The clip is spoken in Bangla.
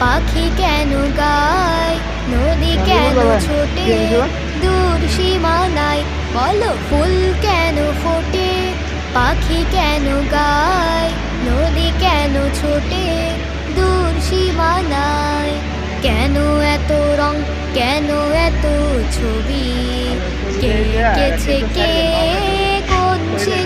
পাখি কেন গায়, নদী কেন ছোটে দূর সীমানায়, বলো ফুল কেন ফোটে, পাখি কেন গায়, নদী কেন ছোটে দূর সীমানায়। কেন এত রং, কেন এত ছবি, কে এঁকেছে কে কোন সে